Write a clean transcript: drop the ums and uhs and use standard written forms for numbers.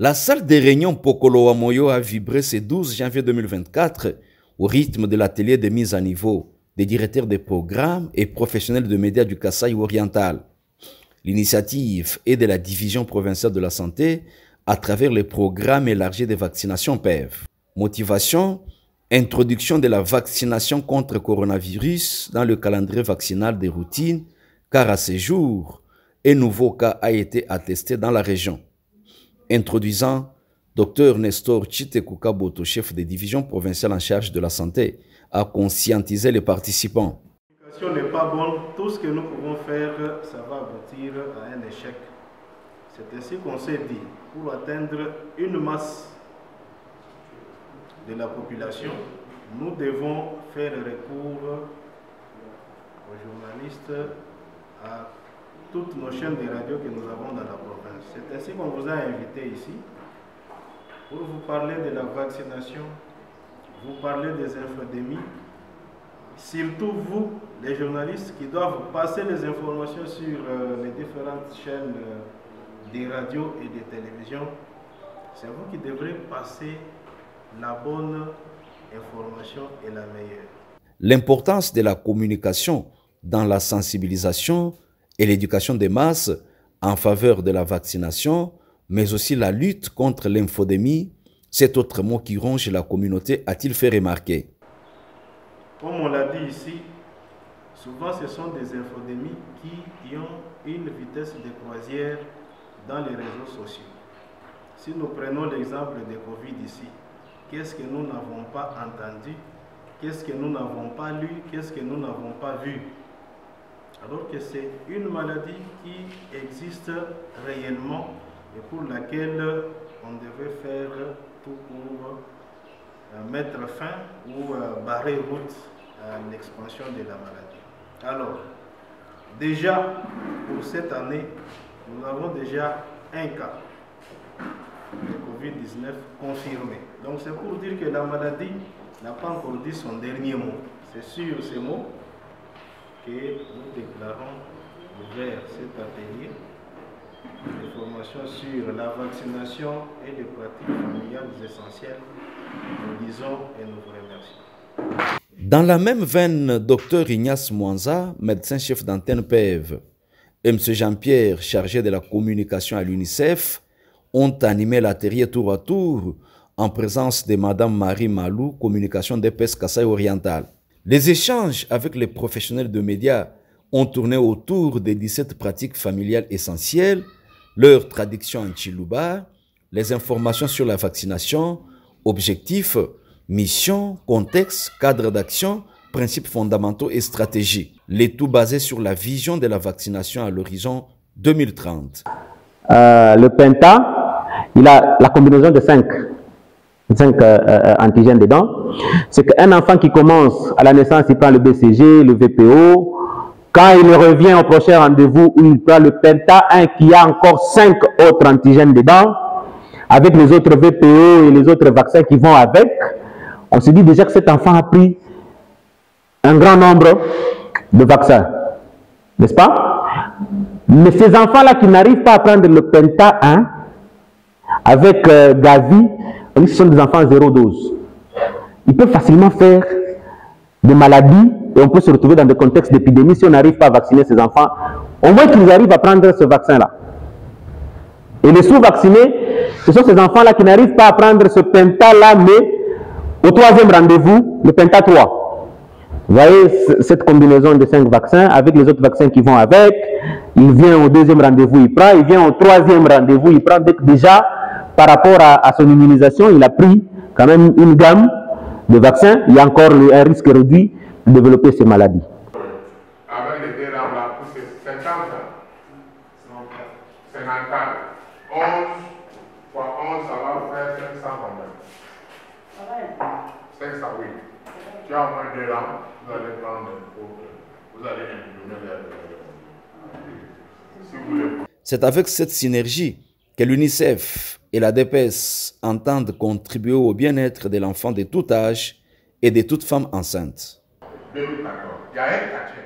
La salle des réunions Pokolo Amoyo a vibré ce 12 janvier 2024 au rythme de l'atelier de mise à niveau des directeurs de programmes et professionnels de médias du Kasaï oriental. L'initiative est de la division provinciale de la santé à travers le programme élargi de vaccination PEV. Motivation, introduction de la vaccination contre le coronavirus dans le calendrier vaccinal de routine, car à ce jour, un nouveau cas a été attesté dans la région. Introduisant Dr Nestor Chitekuka Boto, chef de division provinciale en charge de la santé, a conscientisé les participants. La communication n'est pas bonne, tout ce que nous pouvons faire, ça va aboutir à un échec. C'est ainsi qu'on s'est dit, pour atteindre une masse de la population, nous devons faire recours aux journalistes, à toutes nos chaînes de radio que nous avons dans la province. C'est ainsi qu'on vous a invité ici pour vous parler de la vaccination, vous parler des infodémies, surtout vous, les journalistes, qui doivent passer les informations sur les différentes chaînes des radios et des télévisions. C'est vous qui devrez passer la bonne information et la meilleure. L'importance de la communication dans la sensibilisation et l'éducation des masses en faveur de la vaccination, mais aussi la lutte contre l'infodémie, cet autre mot qui ronge la communauté, a-t-il fait remarquer. Comme on l'a dit ici, souvent ce sont des infodémies qui ont une vitesse de croisière dans les réseaux sociaux. Si nous prenons l'exemple de Covid ici, qu'est-ce que nous n'avons pas entendu? Qu'est-ce que nous n'avons pas lu? Qu'est-ce que nous n'avons pas vu? Alors que c'est une maladie qui existe réellement et pour laquelle on devait faire tout pour mettre fin ou barrer route à l'expansion de la maladie. Alors, déjà pour cette année, nous avons déjà un cas de Covid-19 confirmé. Donc c'est pour dire que la maladie n'a pas encore dit son dernier mot. C'est sur ces mots que nous déclarons ouvert cet atelier de formation sur la vaccination et les pratiques familiales essentielles. Nous disons et nous vous remercions. Dans la même veine, Dr Ignace Mwanza, médecin-chef d'antenne PEV, et M. Jean-Pierre, chargé de la communication à l'UNICEF, ont animé l'atelier tour à tour en présence de Mme Marie Malou, communication d'EPS Kasaï oriental. Les échanges avec les professionnels de médias ont tourné autour des 17 pratiques familiales essentielles, leur traduction en Chiluba, les informations sur la vaccination, objectifs, mission, contexte, cadre d'action, principes fondamentaux et stratégies. Le tout basé sur la vision de la vaccination à l'horizon 2030. Le Penta, il a la combinaison de 5 antigènes dedans. C'est qu'un enfant qui commence à la naissance, il prend le BCG, le VPO. Quand il revient au prochain rendez-vous, il prend le Penta 1 qui a encore 5 autres antigènes dedans, avec les autres VPO et les autres vaccins qui vont avec. On se dit déjà que cet enfant a pris un grand nombre de vaccins, n'est-ce pas? Mais ces enfants-là qui n'arrivent pas à prendre le Penta 1 avec Gavi, ce sont des enfants zéro dose. Ils peuvent facilement faire des maladies et on peut se retrouver dans des contextes d'épidémie si on n'arrive pas à vacciner ces enfants. Au moins qu'ils arrivent à prendre ce vaccin-là. Et les sous-vaccinés, ce sont ces enfants-là qui n'arrivent pas à prendre ce Penta-là, mais au troisième rendez-vous, le Penta 3. Vous voyez cette combinaison de 5 vaccins avec les autres vaccins qui vont avec. Il vient au deuxième rendez-vous, il prend. Il vient au troisième rendez-vous, il prend. Déjà, par rapport à son immunisation, il a pris quand même une gamme de vaccins. Il y a encore un risque réduit de développer ces maladies. Avec les deux rames là, c'est 50 ans. 54. 11 fois 11, ça va faire 500 combien? 500, oui. Tu as au moins deux rames, vous allez prendre, vous allez imprimer si vous voulez. C'est avec cette synergie que l'UNICEF et la DPS entendent contribuer au bien-être de l'enfant de tout âge et de toute femme enceinte. 2014, il y a un quartier.